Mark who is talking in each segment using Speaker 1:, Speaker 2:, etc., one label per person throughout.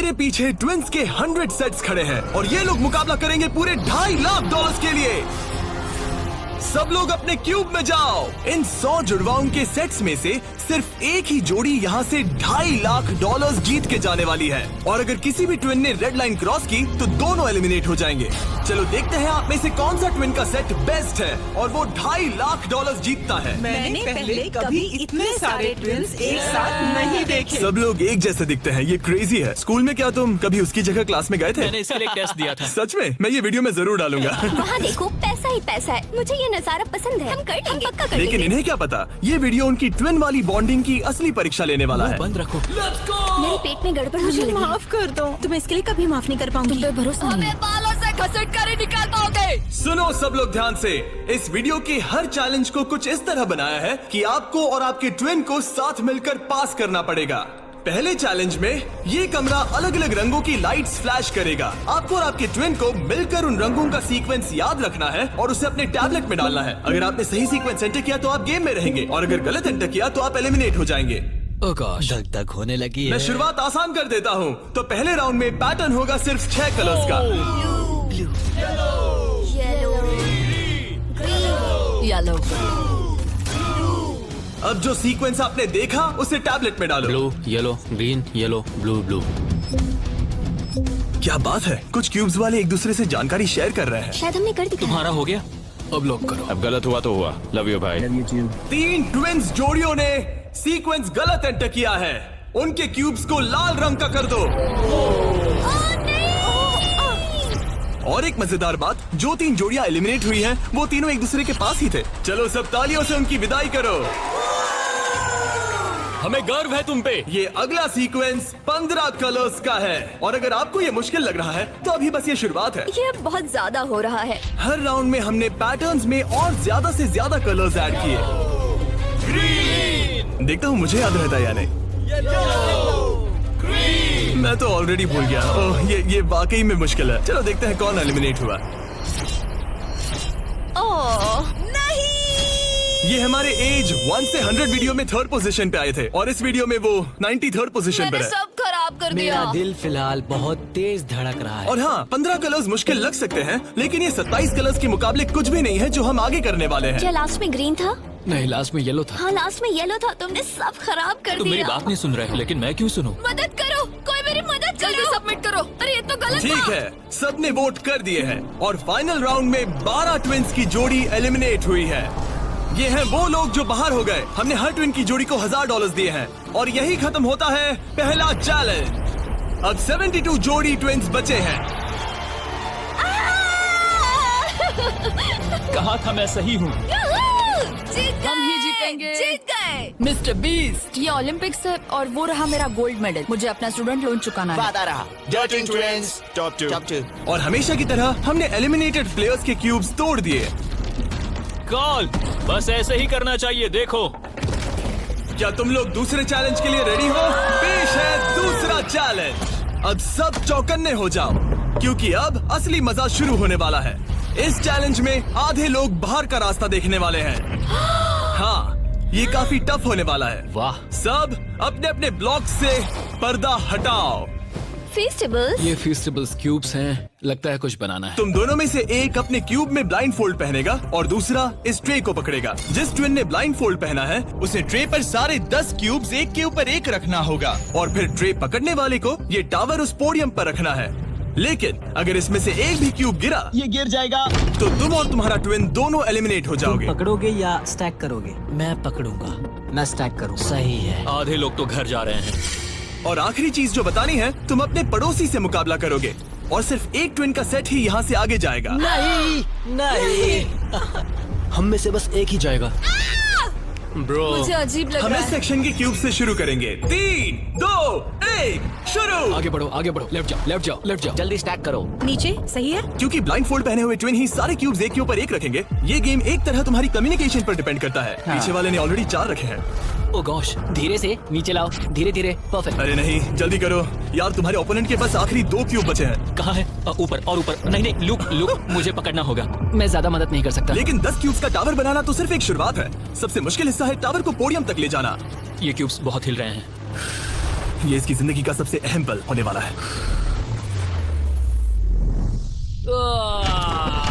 Speaker 1: मेरे पीछे ट्विंस के 100 सेट्स खड़े हैं और ये लोग मुकाबला करेंगे पूरे $2.5 लाख के लिए। सब लोग अपने क्यूब में जाओ। इन 100 जुड़वाओं के सेट्स में से सिर्फ एक ही जोड़ी यहाँ से $2.5 लाख जीत के जाने वाली है और अगर किसी भी ट्विन ने रेड लाइन क्रॉस की तो दोनों एलिमिनेट हो जाएंगे। चलो देखते हैं आप में से कौन सा ट्विन का सेट बेस्ट है और वो $2.5 लाख जीतता है।
Speaker 2: मैंने पहले कभी इतने सारे ट्विन्स एक साथ नहीं देखे।
Speaker 1: सब लोग एक जैसे दिखते हैं, ये क्रेजी है। स्कूल में क्या तुम कभी उसकी जगह क्लास में गए थे?
Speaker 3: मैंने इसके लिए टेस्ट दिया था।
Speaker 1: सच में? मैं ये वीडियो में जरूर डालूंगा।
Speaker 4: वहाँ देखो, पैसा ही पैसा है। मुझे ये नजारा पसंद है। हम कर लेंगे, पक्का कर
Speaker 1: लेकिन
Speaker 4: लेंगे।
Speaker 1: इन्हें क्या पता, ये वीडियो उनकी ट्विन वाली बॉन्डिंग की असली परीक्षा लेने वाला है।
Speaker 3: बंद रखो।
Speaker 4: मेरे पेट में गड़बड़ होने लगी।
Speaker 2: माफ कर दो, तुम इसके लिए कभी माफ नहीं कर पाऊंगी।
Speaker 4: तुम पे भरोसा नहीं है।
Speaker 2: बालों से घसीट कर ही निकाल पाओगे।
Speaker 1: सुनो सब लोग ध्यान से, इस वीडियो के हर चैलेंज को कुछ इस तरह बनाया है कि आपको और आपके ट्विन को साथ मिलकर पास करना पड़ेगा। पहले चैलेंज में ये कमरा अलग अलग रंगों की लाइट्स फ्लैश करेगा। आपको और आपके ट्विन को मिलकर उन रंगों का सीक्वेंस याद रखना है और उसे अपने टैबलेट में डालना है। अगर आपने सही सीक्वेंस एंटर किया तो आप गेम में रहेंगे और अगर गलत एंटर किया तो आप एलिमिनेट हो जाएंगे।
Speaker 3: ओह गॉश, धक धक होने लगी है।
Speaker 1: मैं शुरुआत आसान कर देता हूँ। तो पहले राउंड में पैटर्न होगा सिर्फ 6 कलर्स का।
Speaker 4: येलो।
Speaker 1: अब जो सीक्वेंस आपने देखा उसे टैबलेट में डालो।
Speaker 3: Blue, yellow, green, yellow, blue, blue.
Speaker 1: क्या बात है, कुछ क्यूब्स वाले एक दूसरे से जानकारी शेयर कर रहे हैं।
Speaker 4: शायद हमने कर दिया।
Speaker 3: तुम्हारा हो गया, अब लॉक करो।
Speaker 5: अब गलत हुआ तो हुआ। लव यू भाई।
Speaker 1: 3 ट्विंस जोड़ियों ने सीक्वेंस गलत एंटर किया है। उनके क्यूब्स को लाल रंग का कर दो। और एक मजेदार बात, जो 3 जोड़ियां एलिमिनेट हुई हैं, वो तीनों एक दूसरे के पास ही थे। चलो सब तालियों से उनकी विदाई करो।
Speaker 3: हमें गर्व है तुम पे।
Speaker 1: ये अगला सीक्वेंस 15 कलर्स का है और अगर आपको ये मुश्किल लग रहा है तो अभी बस ये शुरुआत है।
Speaker 4: ये बहुत ज्यादा हो रहा है।
Speaker 1: हर राउंड में हमने पैटर्न्स में और ज्यादा से ज्यादा कलर्स ऐड किए। ग्रीन। देखता हूँ मुझे याद रहता है या नहीं। मैं तो ऑलरेडी भूल गया। ओह, ये वाकई में मुश्किल है। चलो देखते हैं कौन एलिमिनेट हुआ।
Speaker 4: ओह नहीं।
Speaker 1: ये हमारे एज 1 से 100 वीडियो में 3rd पोजीशन पे आए थे और इस वीडियो में वो 93rd पोजीशन पर
Speaker 4: मैंने
Speaker 1: है।
Speaker 4: सब खराब कर दिया।
Speaker 6: मेरा दिल फिलहाल बहुत तेज धड़क रहा है।
Speaker 1: और हाँ, 15 कलर्स मुश्किल लग सकते हैं लेकिन ये 27 कलर्स के मुकाबले कुछ भी नहीं है जो हम आगे करने वाले हैं।
Speaker 4: क्या लास्ट में ग्रीन था?
Speaker 3: नहीं, लास्ट में येलो था।
Speaker 4: हाँ, लास्ट में येलो था। तुमने सब खराब कर
Speaker 3: तुम
Speaker 4: दिया।
Speaker 3: मेरी बात नहीं सुन रहे हो, लेकिन मैं क्यों सुनूं?
Speaker 4: मदद करो, कोई मेरी मदद करो। जल्दी सबमिट करो। अरे ये तो गलत
Speaker 1: ठीक
Speaker 4: था।
Speaker 1: है, सबने वोट कर दिए हैं और फाइनल राउंड में 12 ट्विंस की जोड़ी एलिमिनेट हुई है। ये हैं वो लोग जो बाहर हो गए। हमने हर ट्विन की जोड़ी को $1000 दिए हैं और यही खत्म होता है पहला चैलेंज। अब 72 जोड़ी ट्विंस बचे हैं।
Speaker 3: कहा था मैं सही हूँ।
Speaker 4: जीत
Speaker 7: हम ही जीतेंगे।
Speaker 4: जीत गए।
Speaker 7: मिस्टर बीस्ट, ये ओलंपिक्स है और वो रहा मेरा गोल्ड मेडल। मुझे अपना स्टूडेंट लोन चुकाना है।
Speaker 6: वादा रहा।
Speaker 5: Dirty Twins, top 2.
Speaker 1: और हमेशा की तरह हमने एलिमिनेटेड प्लेयर्स के क्यूब्स तोड़ दिए।
Speaker 3: कॉल, बस ऐसे ही करना चाहिए। देखो,
Speaker 1: क्या तुम लोग दूसरे चैलेंज के लिए रेडी हो? पेश है दूसरा चैलेंज। अब सब चौकन्ने हो जाओ क्योंकि अब असली मजा शुरू होने वाला है। इस चैलेंज में आधे लोग बाहर का रास्ता देखने वाले हैं। हाँ, ये काफी टफ होने वाला है।
Speaker 3: वाह।
Speaker 1: सब अपने अपने ब्लॉक से पर्दा हटाओ।
Speaker 4: फेस्टिवल्स।
Speaker 3: ये फेस्टिवल्स क्यूब्स हैं, लगता है कुछ बनाना है।
Speaker 1: तुम दोनों में से एक अपने क्यूब में ब्लाइंड फोल्ड पहनेगा और दूसरा इस ट्रे को पकड़ेगा। जिस ट्विन ने ब्लाइंड फोल्ड पहना है उसे ट्रे पर सारे 10 क्यूब्स एक के ऊपर एक रखना होगा और फिर ट्रे पकड़ने वाले को ये टावर उस पोडियम पर रखना है। लेकिन अगर इसमें से एक भी क्यूब गिरा,
Speaker 6: ये गिर जाएगा।
Speaker 1: तो तुम और तुम्हारा ट्विन दोनों एलिमिनेट हो जाओगे।
Speaker 6: पकड़ोगे या स्टैक करोगे? मैं पकड़ूंगा। मैं स्टैक करूंगा। सही है।
Speaker 3: आधे लोग तो घर जा रहे हैं।
Speaker 1: और आखिरी चीज जो बतानी है, तुम अपने पड़ोसी से मुकाबला करोगे और सिर्फ एक ट्विन का सेट ही यहाँ से आगे जाएगा।
Speaker 6: नहीं नहीं।
Speaker 3: हम में से बस एक ही जाएगा। ब्रो,
Speaker 7: मुझे अजीब लग
Speaker 1: हम
Speaker 7: रहा
Speaker 1: इस
Speaker 7: है।
Speaker 1: सेक्शन के क्यूब से शुरू करेंगे। 3, 2, 1, शुरू।
Speaker 3: आगे बढ़ो, आगे बढ़ो। लेफ्ट जाओ, लेफ्ट जाओ, लेफ्ट जाओ।
Speaker 6: जल्दी स्टैक करो।
Speaker 7: नीचे सही है।
Speaker 1: क्योंकि ब्लाइंड फोल्ड पहने हुए ट्विन ही सारे क्यूब्स एक के ऊपर एक रखेंगे, ये गेम एक तरह तुम्हारी कम्युनिकेशन पर डिपेंड करता है। पीछे वाले ने ऑलरेडी 4 रखे हैं।
Speaker 6: ओ गॉश, धीरे से नीचे लाओ। धीरे धीरे। परफेक्ट।
Speaker 1: अरे नहीं, जल्दी करो यार, तुम्हारे ओपोनेंट के पास आखिरी 2 क्यूब बचे हैं।
Speaker 3: कहाँ है? ऊपर और ऊपर। नहीं नहीं, लुक लुक, मुझे पकड़ना होगा। मैं ज्यादा मदद नहीं कर सकता।
Speaker 1: लेकिन 10 क्यूब्स का टावर बनाना तो सिर्फ एक शुरुआत है। सबसे मुश्किल हिस्सा है टावर को पोडियम तक ले जाना।
Speaker 3: ये क्यूब्स बहुत हिल रहे हैं।
Speaker 1: ये इसकी जिंदगी का सबसे अहम पल होने वाला है।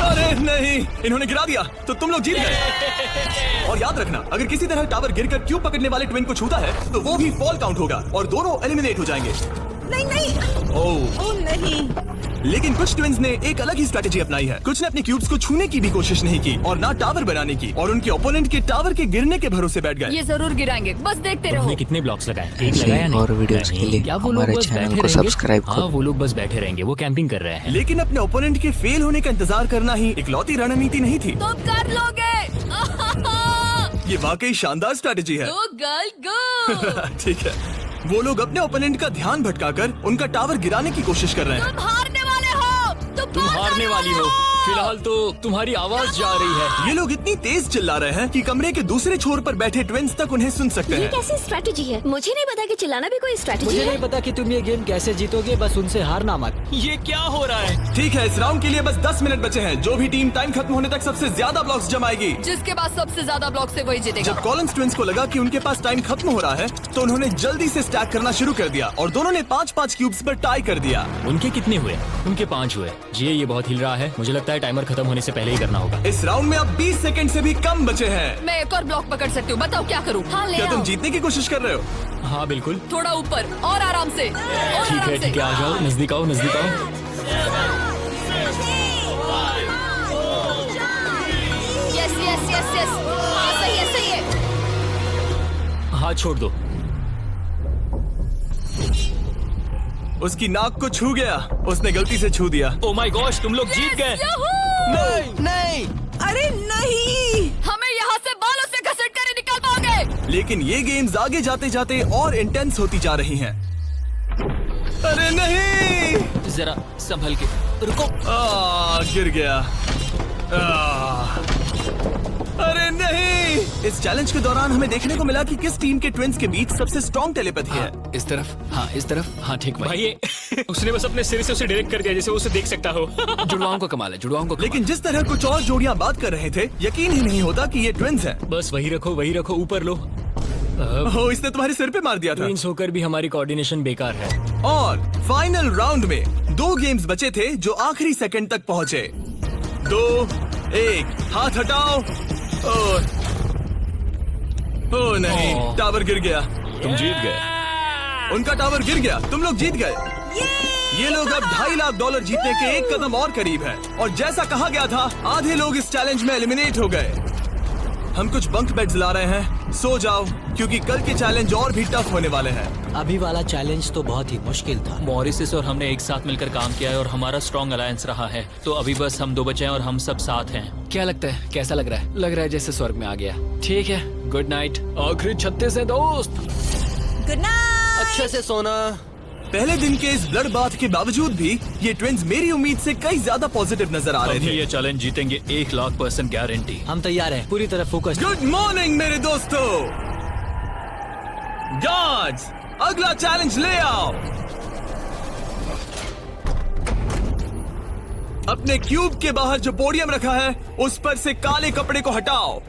Speaker 1: अरे नहीं, इन्होंने गिरा दिया तो तुम लोग जीत गए। और याद रखना, अगर किसी तरह टावर गिरकर क्यूब पकड़ने वाले ट्विन को छूता है तो वो भी फॉल काउंट होगा और दोनों एलिमिनेट हो जाएंगे।
Speaker 2: नहीं नहीं,
Speaker 1: ओह
Speaker 2: ओह नहीं।
Speaker 1: लेकिन कुछ ट्विन्स ने एक अलग ही स्ट्रेटेजी अपनाई है। कुछ ने अपने क्यूब्स को छूने की भी कोशिश नहीं की और ना टावर बनाने की, और उनके ओपोनेंट के टावर के गिरने के भरोसे बैठ गए।
Speaker 7: ये जरूर गिराएंगे, बस देखते रहो।
Speaker 3: उन्होंने कितने ब्लॉक्स लगाए? एक लगाया नहीं?
Speaker 8: और वीडियोस के लिए
Speaker 3: क्या वो लोग
Speaker 8: हमारे
Speaker 3: बस
Speaker 8: चैनल
Speaker 3: बैठे
Speaker 8: को
Speaker 3: रहेंगे?
Speaker 8: सब्सक्राइब
Speaker 3: हाँ,
Speaker 8: करो।
Speaker 3: वो लोग बस बैठे रहेंगे, वो कैंपिंग कर रहे हैं।
Speaker 1: लेकिन अपने ओपोनेंट के फेल होने का इंतजार करना ही इकलौती रणनीति नहीं थी।
Speaker 7: तुम कर लोगे।
Speaker 1: ये वाकई शानदार स्ट्रेटेजी है।
Speaker 7: गो गर्ल गो।
Speaker 1: ठीक है, वो लोग अपने ओपोनेंट का ध्यान भटकाकर उनका टावर गिराने की कोशिश कर रहे हैं।
Speaker 7: तुम हारने वाले हो।
Speaker 3: तुम हारने वाली हो। फिलहाल तो तुम्हारी आवाज जा रही है।
Speaker 1: ये लोग इतनी तेज चिल्ला रहे हैं कि कमरे के दूसरे छोर पर बैठे ट्विन्स तक उन्हें सुन सकते
Speaker 4: ये
Speaker 1: हैं।
Speaker 4: कैसी स्ट्रेटेजी है? मुझे नहीं पता कि चिल्लाना भी कोई स्ट्रेटेजी
Speaker 6: मुझे
Speaker 4: है।
Speaker 6: नहीं पता कि तुम ये गेम कैसे जीतोगे, बस उनसे हारना मत।
Speaker 3: ये क्या हो रहा है?
Speaker 1: ठीक है, इस राउंड के लिए बस 10 मिनट बचे हैं। जो भी टीम टाइम खत्म होने तक सबसे ज्यादा ब्लॉक्स जमाएगी,
Speaker 7: जिसके पास सबसे ज्यादा ब्लॉक से वही जीतेगा।
Speaker 1: जब कॉलम्स ट्विन्स को लगा कि उनके पास टाइम खत्म हो रहा है तो उन्होंने जल्दी से स्टैक करना शुरू कर दिया और दोनों ने 5-5 क्यूब्स पर टाई कर दिया।
Speaker 3: उनके कितने हुए? उनके 5 हुए। जी ये बहुत हिल रहा है। मुझे लगता है टाइमर खत्म होने से पहले ही करना होगा।
Speaker 1: इस राउंड में अब 20 सेकंड से भी कम बचे हैं।
Speaker 7: मैं एक और ब्लॉक पकड़ सकती हूँ, बताओ क्या करूँ? हाँ ले
Speaker 1: क्या तुम
Speaker 7: आओ।
Speaker 1: जीतने की कोशिश कर रहे हो?
Speaker 3: हाँ बिल्कुल।
Speaker 7: थोड़ा ऊपर और आराम से। और
Speaker 3: ठीक
Speaker 7: आराम
Speaker 3: है
Speaker 7: से।
Speaker 3: ठीक है, आ जाओ, नजदीक आओ, नजदीक आओ।
Speaker 7: यस यस यस यस, हाँ सही है सही है।
Speaker 3: हाथ छोड़ दो।
Speaker 1: उसकी नाक को छू गया, उसने गलती से छू दिया।
Speaker 3: ओ माय गॉश, तुम लोग जीत गए।
Speaker 1: नहीं
Speaker 6: नहीं,
Speaker 2: अरे नहीं।
Speaker 7: हमें यहाँ से बालों से घसीट कर ही निकल पाओगे।
Speaker 1: लेकिन ये गेम्स आगे जाते जाते और इंटेंस होती जा रही हैं। अरे नहीं,
Speaker 3: जरा संभल के रुको।
Speaker 1: गिर गया। अरे नहीं। इस चैलेंज के दौरान हमें देखने को मिला कि किस टीम के ट्विन्स के बीच सबसे स्ट्रॉन्ग टेलीपैथी है।
Speaker 3: इस तरफ, हाँ इस तरफ, हाँ ठीक भाई। ये उसने बस अपने सिर से उसे डायरेक्ट कर दिया जैसे वो उसे देख सकता हो। जुड़वाओं को कमाल है, जुड़वाओं को कमाल।
Speaker 1: लेकिन जिस तरह कुछ और जोड़ियां बात कर रहे थे, यकीन ही नहीं होता कि ये ट्विन्स हैं।
Speaker 3: बस वही रखो, ऊपर लो।
Speaker 1: ओह, इसने तुम्हारे सिर पे मार दिया था।
Speaker 3: ट्विन्स होकर भी हमारी कोऑर्डिनेशन बेकार है।
Speaker 1: और फाइनल राउंड में 2 गेम्स बचे थे जो आखिरी सेकंड तक पहुंचे। 2, 1, हाथ हटाओ। ओह नहीं,
Speaker 3: ओह।
Speaker 1: टावर गिर गया।
Speaker 5: तुम जीत गए।
Speaker 1: उनका टावर गिर गया, तुम लोग जीत गए। ये लोग अब $2.5 लाख जीतने के एक कदम और करीब हैं। और जैसा कहा गया था, आधे लोग इस चैलेंज में एलिमिनेट हो गए। हम कुछ बंक बेड्स ला रहे हैं, सो जाओ क्योंकि कल के चैलेंज और भी टफ होने वाले हैं।
Speaker 6: अभी वाला चैलेंज तो बहुत ही मुश्किल था।
Speaker 3: मॉरिसस और हमने एक साथ मिलकर काम किया है और हमारा स्ट्रॉन्ग अलायंस रहा है। तो अभी बस हम 2 बचे हैं और हम सब साथ हैं। क्या लगता है, कैसा लग रहा है? लग रहा है जैसे स्वर्ग में आ गया। ठीक है, गुड नाइट। आखिरी 36 है दोस्त।
Speaker 2: Good night.
Speaker 6: अच्छे से सोना।
Speaker 1: पहले दिन के इस ब्लड बाथ के बावजूद भी ये ट्विन्स मेरी उम्मीद से कई ज्यादा पॉजिटिव नजर आ रहे
Speaker 3: अभी
Speaker 1: थे।
Speaker 3: ये चैलेंज जीतेंगे 1,00,000% गारंटी।
Speaker 6: हम तैयार हैं, पूरी तरह फोकस।
Speaker 1: गुड मॉर्निंग मेरे दोस्तों। गार्ड्स, अगला चैलेंज ले आओ। अपने क्यूब के बाहर जो पोडियम रखा है उस पर से काले कपड़े को हटाओ।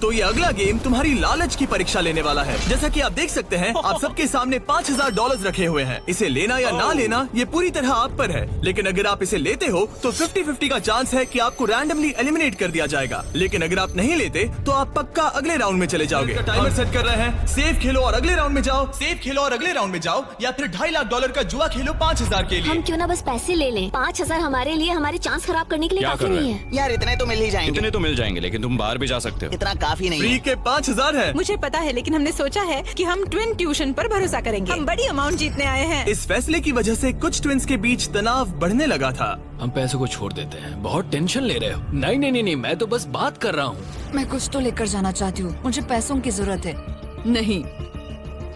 Speaker 1: तो ये अगला गेम तुम्हारी लालच की परीक्षा लेने वाला है। जैसा कि आप देख सकते हैं, आप सबके सामने $5,000 रखे हुए हैं। इसे लेना या ना लेना ये पूरी तरह आप पर है। लेकिन अगर आप इसे लेते हो तो 50-50 का चांस है कि आपको रैंडमली एलिमिनेट कर दिया जाएगा। लेकिन अगर आप नहीं लेते तो आप पक्का अगले राउंड में चले जाओगे। टाइमर सेट कर रहे हैं। सेफ खेलो और अगले राउंड में जाओ, सेफ खेलो और अगले राउंड में जाओ, या फिर $2.5 लाख का जुआ खेलो 5,000 के लिए।
Speaker 4: हम क्यों ना बस पैसे ले लें? 5,000 हमारे लिए हमारे चांस खराब करने के लिए
Speaker 5: क्या
Speaker 4: काफी
Speaker 5: कर रहे
Speaker 4: नहीं
Speaker 5: हो?
Speaker 4: है।
Speaker 8: यार इतने तो मिल ही जाएंगे।
Speaker 5: इतने तो मिल जाएंगे, लेकिन तुम बाहर भी जा सकते हो।
Speaker 8: इतना काफी नहीं
Speaker 1: फ्री
Speaker 8: है।
Speaker 1: के 5,000 है।
Speaker 2: मुझे पता है, लेकिन हमने सोचा है कि हम ट्विन ट्यूशन पर भरोसा करेंगे। हम बड़ी अमाउंट जीतने आए हैं।
Speaker 1: इस फैसले की वजह से कुछ ट्विन्स के बीच तनाव बढ़ने लगा था।
Speaker 3: हम पैसों को छोड़ देते हैं। बहुत टेंशन ले रहे हो। नहीं नहीं नहीं नहीं, मैं तो बस बात कर रहा हूँ।
Speaker 7: मैं कुछ तो लेकर जाना चाहती हूँ, मुझे पैसों की जरूरत है। नहीं,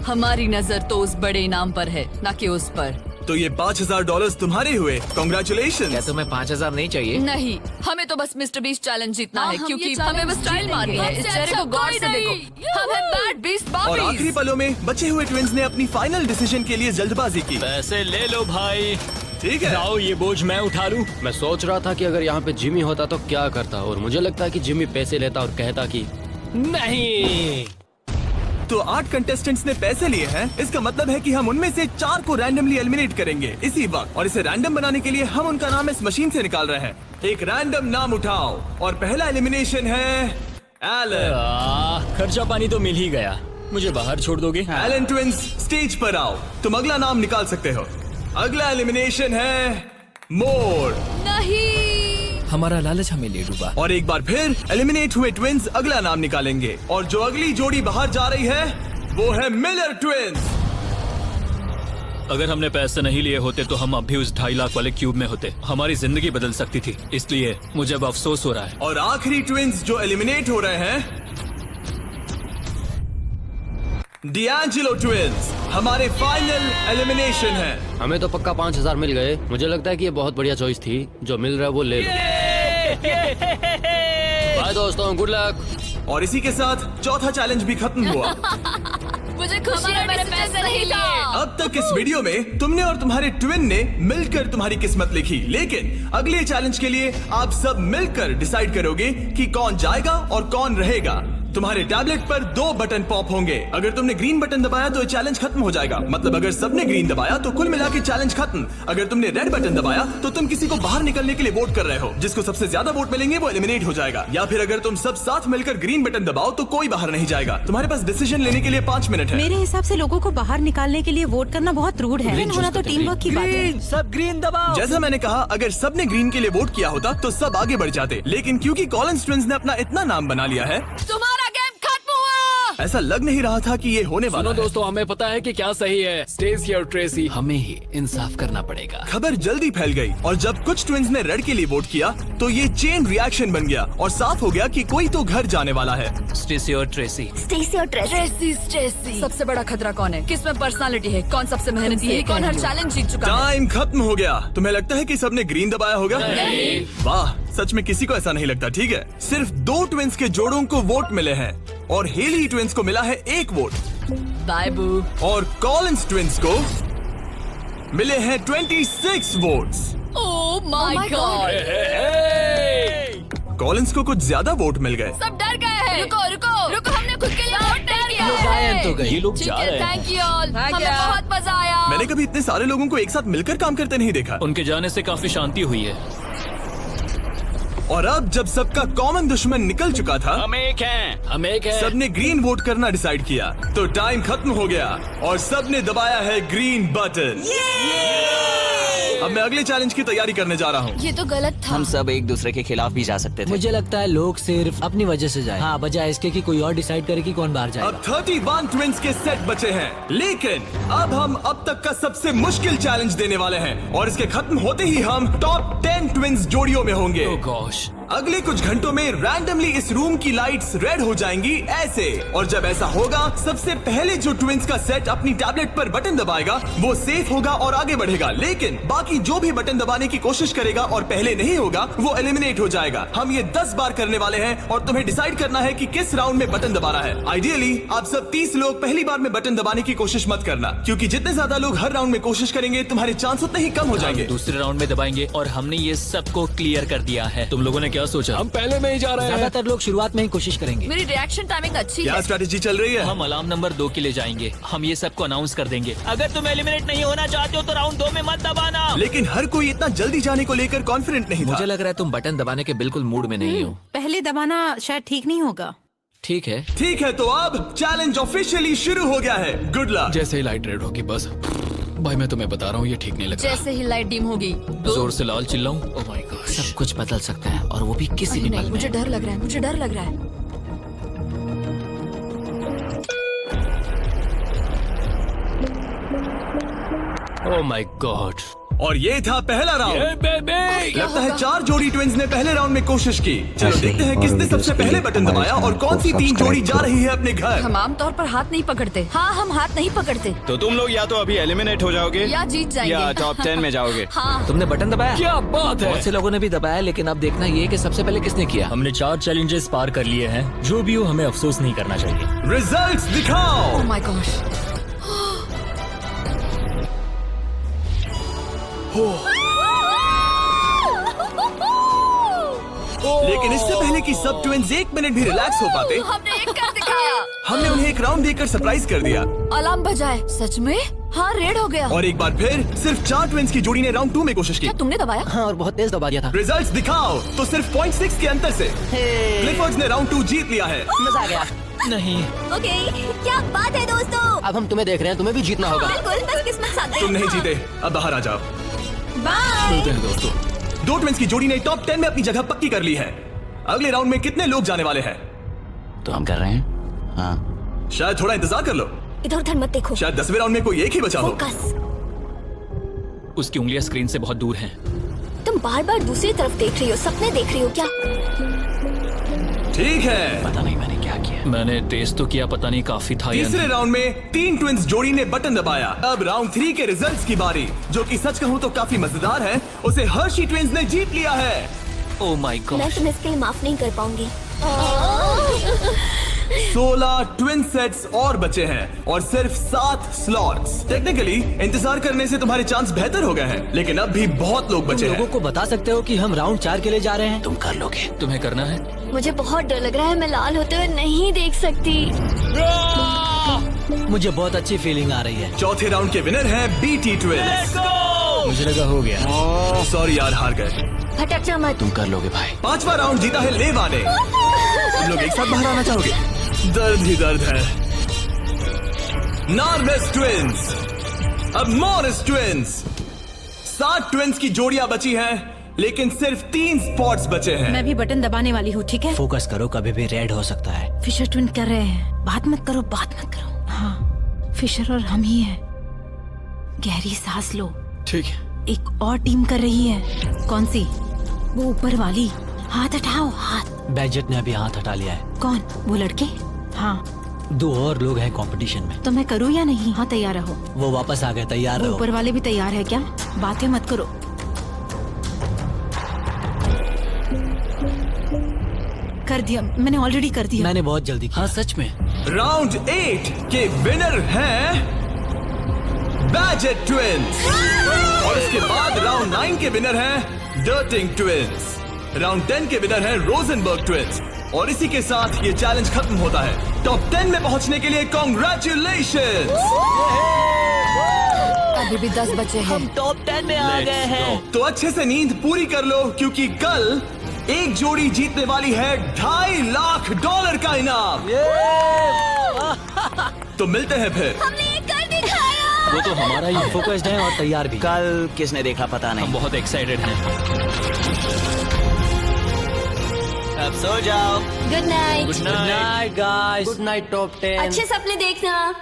Speaker 7: हमारी नजर तो उस बड़े इनाम पर है, ना कि उस पर।
Speaker 1: तो ये $5,000 तुम्हारे हुए। कॉन्ग्रेचुलेशन।
Speaker 6: क्या तुम्हें 5,000 नहीं चाहिए?
Speaker 7: नहीं, हमें तो बस मिस्टर बीस्ट चैलेंज जीतना
Speaker 4: हाँ,
Speaker 7: है,
Speaker 4: हम
Speaker 7: क्योंकि
Speaker 4: ये
Speaker 7: हमें
Speaker 4: challenge
Speaker 7: बस स्टाइल मारनी है। इस चेहरे को गौर से देखो, हम हैं बैड बीस्ट
Speaker 1: और आखिरी
Speaker 7: बॉबीज।
Speaker 1: पलों में बचे हुए ट्विन्स ने अपनी फाइनल डिसीजन के लिए जल्दबाजी की।
Speaker 3: पैसे ले लो भाई।
Speaker 1: ठीक है।
Speaker 3: जाओ, ये बोझ मैं उठा लूं।
Speaker 9: मैं सोच रहा था कि अगर यहाँ पे जिमी होता तो क्या करता, और मुझे लगता है कि जिमी पैसे लेता और कहता कि
Speaker 3: नहीं।
Speaker 1: तो 8 कंटेस्टेंट्स ने पैसे लिए हैं। इसका मतलब है कि हम उनमें से 4 को रैंडमली एलिमिनेट करेंगे इसी वक्त, और इसे रैंडम बनाने के लिए हम उनका नाम इस मशीन से निकाल रहे हैं। एक रैंडम नाम उठाओ और पहला एलिमिनेशन है एलन।
Speaker 3: खर्चा पानी तो मिल ही गया, मुझे बाहर छोड़ दोगे?
Speaker 1: एलन ट्विंस स्टेज पर आओ, तुम अगला नाम निकाल सकते हो। अगला एलिमिनेशन है मोर।
Speaker 7: नहीं,
Speaker 3: हमारा लालच हमें ले डूबा।
Speaker 1: और एक बार फिर एलिमिनेट हुए ट्विंस अगला नाम निकालेंगे, और जो अगली जोड़ी बाहर जा रही है वो है मिलर ट्विंस।
Speaker 3: अगर हमने पैसे नहीं लिए होते तो हम अब भी उस 2.5 लाख वाले क्यूब में होते। हमारी जिंदगी बदल सकती थी, इसलिए मुझे अब अफसोस हो रहा है।
Speaker 1: और आखिरी ट्विंस जो एलिमिनेट हो रहे हैं डिएंजेलो ट्विंस, हमारे फाइनल एलिमिनेशन है।
Speaker 9: हमें तो पक्का 5,000 मिल गए। मुझे लगता है कि ये बहुत बढ़िया चॉइस थी। जो मिल रहा है वो ले लो। बाय दोस्तों, गुड लक।
Speaker 1: और इसी के साथ चौथा चैलेंज भी खत्म हुआ।
Speaker 7: मुझे खुशी है मैंने पैसे नहीं लिए।
Speaker 1: अब तक इस वीडियो में तुमने और तुम्हारे ट्विन ने मिलकर तुम्हारी किस्मत लिखी, लेकिन अगले चैलेंज के लिए आप सब मिलकर डिसाइड करोगे कि कौन जाएगा और कौन रहेगा। तुम्हारे टैबलेट पर 2 बटन पॉप होंगे। अगर तुमने ग्रीन बटन दबाया तो ये चैलेंज खत्म हो जाएगा, मतलब अगर सबने ग्रीन दबाया तो कुल मिला के चैलेंज खत्म। अगर तुमने रेड बटन दबाया तो तुम किसी को बाहर निकलने के लिए वोट कर रहे हो। जिसको सबसे ज्यादा वोट मिलेंगे वो एलिमिनेट हो जाएगा। या फिर अगर तुम सब साथ मिलकर ग्रीन बटन दबाओ तो कोई बाहर नहीं जाएगा। तुम्हारे पास डिसीजन लेने के लिए 5 मिनट है।
Speaker 2: मेरे हिसाब से लोगों को बाहर निकालने के लिए वोट करना बहुत रूड है। ग्रीन होना तो टीम वर्क की बात है।
Speaker 6: सब ग्रीन दबाओ।
Speaker 1: जैसा मैंने कहा, अगर सबने ग्रीन के लिए वोट किया होता तो सब आगे बढ़ जाते, लेकिन क्योंकि कॉलिंस ट्विंस ने अपना इतना नाम बना लिया है,
Speaker 7: तुम्हारा गेम खत्म हुआ।
Speaker 1: ऐसा लग नहीं रहा था कि ये होने वाला है।
Speaker 3: दोस्तों, हमें पता है कि क्या सही है। स्टेसी और ट्रेसी, हमें ही इंसाफ करना पड़ेगा।
Speaker 1: खबर जल्दी फैल गई और जब कुछ ट्विंस ने रेड के लिए वोट किया तो ये चेन रिएक्शन बन गया और साफ हो गया कि कोई तो घर जाने वाला है।
Speaker 3: स्टेसी और ट्रेसी।
Speaker 4: स्टेसी और
Speaker 7: ट्रेसी। सबसे बड़ा खतरा कौन है? किसमें पर्सनालिटी है? कौन सबसे मेहनती है? कौन हर चैलेंज जीत चुका है?
Speaker 1: टाइम खत्म हो गया। तुम्हें लगता है कि सबने ग्रीन दबाया होगा? वाह, सच में किसी को ऐसा नहीं लगता। ठीक है, सिर्फ 2 ट्विंस के जोड़ों को वोट मिले हैं और हेली ट्विंस को मिला है 1 वोट।
Speaker 7: बाय बू।
Speaker 1: और कॉलिंस ट्विंस को मिले हैं 26 votes.
Speaker 7: Oh my God.
Speaker 1: Collins को कुछ ज्यादा वोट मिल गए।
Speaker 7: सब डर गए हैं। रुको, हमने खुद के लिए वोट नहीं किया
Speaker 6: लोग आए तो गए।
Speaker 3: ये लोग जा रहे हैं।
Speaker 7: थैंक यू ऑल, हमें बहुत मजा आया।
Speaker 1: मैंने कभी इतने सारे लोगों को एक साथ मिलकर काम करते नहीं देखा।
Speaker 3: उनके जाने से काफी शांति हुई है।
Speaker 1: और अब जब सबका कॉमन दुश्मन निकल चुका था,
Speaker 5: हम एक हैं।
Speaker 1: सबने ग्रीन वोट करना डिसाइड किया, तो टाइम खत्म हो गया और सबने दबाया है ग्रीन बटन। अब मैं अगले चैलेंज की तैयारी करने जा रहा हूँ।
Speaker 7: ये तो गलत था।
Speaker 6: हम सब एक दूसरे के खिलाफ भी जा सकते थे।
Speaker 9: मुझे लगता है लोग सिर्फ अपनी वजह से जाए। हाँ, बजाय इसके कि कोई और डिसाइड करे कि कौन बाहर जाएगा।
Speaker 1: अब 31 ट्विंस के सेट बचे हैं, लेकिन अब हम अब तक का सबसे मुश्किल चैलेंज देने वाले हैं और इसके खत्म होते ही हम टॉप 10 ट्विंस जोड़ियों में होंगे।
Speaker 3: Oh gosh।
Speaker 1: अगले कुछ घंटों में रैंडमली इस रूम की लाइट्स रेड हो जाएंगी ऐसे, और जब ऐसा होगा सबसे पहले जो ट्विंस का सेट अपनी टैबलेट पर बटन दबाएगा वो सेफ होगा और आगे बढ़ेगा, लेकिन बाकी जो भी बटन दबाने की कोशिश करेगा और पहले नहीं होगा वो एलिमिनेट हो जाएगा। हम ये 10 बार करने वाले हैं और तुम्हें डिसाइड करना है कि किस राउंड में बटन दबाना है। आइडियली आप सब 30 लोग पहली बार में बटन दबाने की कोशिश मत करना, क्योंकि जितने ज्यादा लोग हर राउंड में कोशिश करेंगे तुम्हारे चांस उतने ही कम हो जाएंगे।
Speaker 3: दूसरे राउंड में दबाएंगे और हमने ये सबको क्लियर कर दिया है। तुम लोगों ने क्या सोचा? हम पहले में ही जा रहे हैं।
Speaker 9: ज्यादातर लोग शुरुआत में ही कोशिश करेंगे।
Speaker 7: मेरी रिएक्शन टाइमिंग अच्छी
Speaker 1: क्या
Speaker 7: है।
Speaker 1: स्ट्रेटेजी चल रही है?
Speaker 3: हम अलार्म नंबर 2 के लिए जाएंगे। हम ये सबको अनाउंस कर देंगे। अगर तुम एलिमिनेट नहीं होना चाहते हो तो राउंड 2 में मत दबाना।
Speaker 1: लेकिन हर कोई इतना जल्दी जाने को लेकर कॉन्फिडेंट नहीं था।
Speaker 6: मुझे लग रहा है तुम बटन दबाने के बिल्कुल मूड में नहीं हो।
Speaker 2: पहले दबाना शायद ठीक नहीं होगा।
Speaker 6: ठीक है।
Speaker 1: ठीक है, तो अब चैलेंज ऑफिशियली शुरू हो गया है। Good luck.
Speaker 3: जैसे ही लाइट रेड होगी बस। भाई मैं तुम्हें बता रहा हूँ ये ठीक नहीं लग रहा।
Speaker 7: जैसे ही लाइट डिम होगी
Speaker 3: जोर से लाल चिल्लाऊं? Oh my God.
Speaker 6: सब कुछ बदल सकता है और वो भी किसी भी पल में।
Speaker 7: मुझे डर लग रहा है।
Speaker 3: Oh my God.
Speaker 1: और ये था पहला राउंड। लगता है 4 जोड़ी ट्विंस ने पहले राउंड में कोशिश की। चलो देखते हैं किसने सबसे पहले बटन दबाया और कौन सी 3 जोड़ी जा रही है अपने घर।
Speaker 7: हम आमतौर पर हाथ नहीं पकड़ते। हाँ, हम हाथ नहीं पकड़ते
Speaker 5: तो तुम लोग या तो अभी एलिमिनेट हो जाओगे
Speaker 7: या जीत जाएंगे।
Speaker 5: या टॉप 10 में जाओगे।
Speaker 7: हाँ।
Speaker 6: तुमने बटन दबाया?
Speaker 3: क्या बात है।
Speaker 6: बहुत से लोगों ने भी दबाया, लेकिन अब देखना ये कि सबसे पहले किसने किया।
Speaker 3: हमने 4 चैलेंजेस पार कर लिए हैं। जो भी हो हमें अफसोस नहीं करना चाहिए।
Speaker 1: रिजल्ट्स दिखाओ।
Speaker 7: Oh my gosh.
Speaker 1: लेकिन इससे पहले कि सब ट्विंस 1 मिनट भी रिलैक्स हो पाते,
Speaker 7: हमने एक कर दिखाया।
Speaker 1: हमने उन्हें एक राउंड देकर सरप्राइज कर दिया
Speaker 7: अलार्म बजाए। सच में? हाँ, रेड हो गया।
Speaker 1: और एक बार फिर सिर्फ 4 ट्विंस की जोड़ी ने राउंड 2 में कोशिश की।
Speaker 7: क्या तुमने दबाया?
Speaker 9: हाँ, और बहुत तेज दबा दिया था।
Speaker 1: रिजल्ट्स दिखाओ तो सिर्फ 0.6 के अंतर से क्लिफर्ड्स ने राउंड 2 जीत लिया है।
Speaker 9: मजा आ गया।
Speaker 3: नहीं,
Speaker 4: ओके, क्या बात है दोस्तों।
Speaker 9: अब हम तुम्हें देख रहे हैं, तुम्हें भी जीतना होगा।
Speaker 4: बिल्कुल, बस किस्मत साथ दे।
Speaker 1: तुम नहीं जीते, अब बाहर आ जाओ।
Speaker 4: बाय।
Speaker 3: मिलते हैं दोस्तों।
Speaker 1: 2 ट्विंस की जोड़ी ने टॉप 10 में अपनी जगह पक्की कर ली है। अगले राउंड में कितने लोग जाने वाले हैं?
Speaker 5: तो हम कर रहे हैं। हाँ,
Speaker 1: शायद थोड़ा इंतजार कर लो,
Speaker 4: इधर उधर मत देखो।
Speaker 1: शायद 10वें राउंड में कोई एक ही बचा हो।
Speaker 4: फोकस।
Speaker 3: उसकी उंगलियां स्क्रीन से बहुत दूर हैं।
Speaker 4: तुम बार बार दूसरी तरफ देख रही हो, सपने देख रही हो क्या?
Speaker 1: ठीक है,
Speaker 5: पता नहीं मैंने क्या किया।
Speaker 3: मैंने टेस्ट तो किया, पता नहीं काफी था या
Speaker 1: तीसरे
Speaker 3: नहीं।
Speaker 1: राउंड में 3 ट्विंस जोड़ी ने बटन दबाया। अब राउंड 3 के रिजल्ट्स की बारी, जो कि सच कहूँ तो काफी मजेदार है। उसे हर्षी ट्विंस ने जीत लिया है।
Speaker 3: ओह माय
Speaker 4: मैं
Speaker 3: गॉड।
Speaker 4: तुम्हें इसके लिए माफ नहीं कर पाऊंगी।
Speaker 1: 16 ट्विन सेट्स और बचे हैं और सिर्फ 7 स्लॉट्स। टेक्निकली इंतजार करने से तुम्हारे चांस बेहतर हो गए हैं, लेकिन अब भी बहुत लोग बचे
Speaker 9: लोगों
Speaker 1: हैं।
Speaker 9: को बता सकते हो कि हम राउंड 4 के लिए जा रहे हैं।
Speaker 5: तुम कर लोगे।
Speaker 3: तुम्हें करना है?
Speaker 4: मुझे बहुत डर लग रहा है, मैं लाल होते हुए नहीं देख सकती।
Speaker 9: मुझे बहुत अच्छी फीलिंग आ रही है।
Speaker 1: चौथे राउंड के विनर हैं बीटी ट्विंस।
Speaker 3: मुझे लगा हो गया।
Speaker 1: सॉरी यार, हार गए।
Speaker 4: भटकना मत।
Speaker 5: तुम कर लोगे भाई।
Speaker 1: 5वां राउंड जीता है लेवा ने। तुम लोग एक साथ बाहर आना चाहोगे? दर्द ही दर्द है। नार्वेस ट्विंस, अब मॉरिस ट्विंस। 7 ट्विंस की जोड़ियां बची हैं, लेकिन सिर्फ 3 स्पॉट्स बचे हैं।
Speaker 2: मैं भी बटन दबाने वाली हूँ, ठीक है?
Speaker 9: फोकस करो, कभी भी रेड हो सकता है।
Speaker 2: फिशर ट्विन कर रहे हैं। बात मत करो, बात मत करो। हाँ, फिशर और हम ही हैं। गहरी सांस लो।
Speaker 3: ठीक है।
Speaker 2: एक और टीम कर रही है। कौन सी? वो ऊपर वाली। हाथ हटाओ, हाथ।
Speaker 9: बैजेट ने अभी हाथ हटा लिया है।
Speaker 2: कौन? वो लड़के? हाँ।
Speaker 9: 2 और लोग हैं कंपटीशन में।
Speaker 2: तो मैं करूँ या नहीं? हाँ, तैयार रहो।
Speaker 9: वो वापस आ गए, तैयार
Speaker 2: वो
Speaker 9: रहो।
Speaker 2: ऊपर वाले भी तैयार है क्या? बातें मत करो। कर दिया, मैंने ऑलरेडी कर दिया।
Speaker 9: मैंने बहुत जल्दी किया।
Speaker 3: हाँ सच में।
Speaker 1: राउंड 8 के विनर हैं बैजेट ट्विंस। और इसके बाद राउंड 9 के विनर हैं डर्टिंग ट्विंस। राउंड 10 के विनर हैं रोजनबर्ग ट्विंस। और इसी के साथ ये चैलेंज खत्म होता है। टॉप 10 में पहुंचने के लिए कांग्रेचुलेशंस।
Speaker 7: अभी भी 10 बचे हैं।
Speaker 9: हम टॉप 10 में आ गए हैं।
Speaker 1: तो अच्छे से नींद पूरी कर लो, क्योंकि कल एक जोड़ी जीतने वाली है $2.5 लाख का इनाम। तो मिलते हैं फिर।
Speaker 4: हमने ये कर दिखाया।
Speaker 3: वो तो हमारा ही है।
Speaker 9: फोकस्ड हैं और तैयार भी।
Speaker 5: कल किसने देखा पता
Speaker 3: हम
Speaker 5: नहीं।
Speaker 3: बहुत एक्साइटेड हैं।
Speaker 5: अब सो जाओ।
Speaker 4: Good night.
Speaker 3: Good
Speaker 9: good
Speaker 3: night.
Speaker 9: Night guys. Good night top 10।
Speaker 4: अच्छे सपने देखना।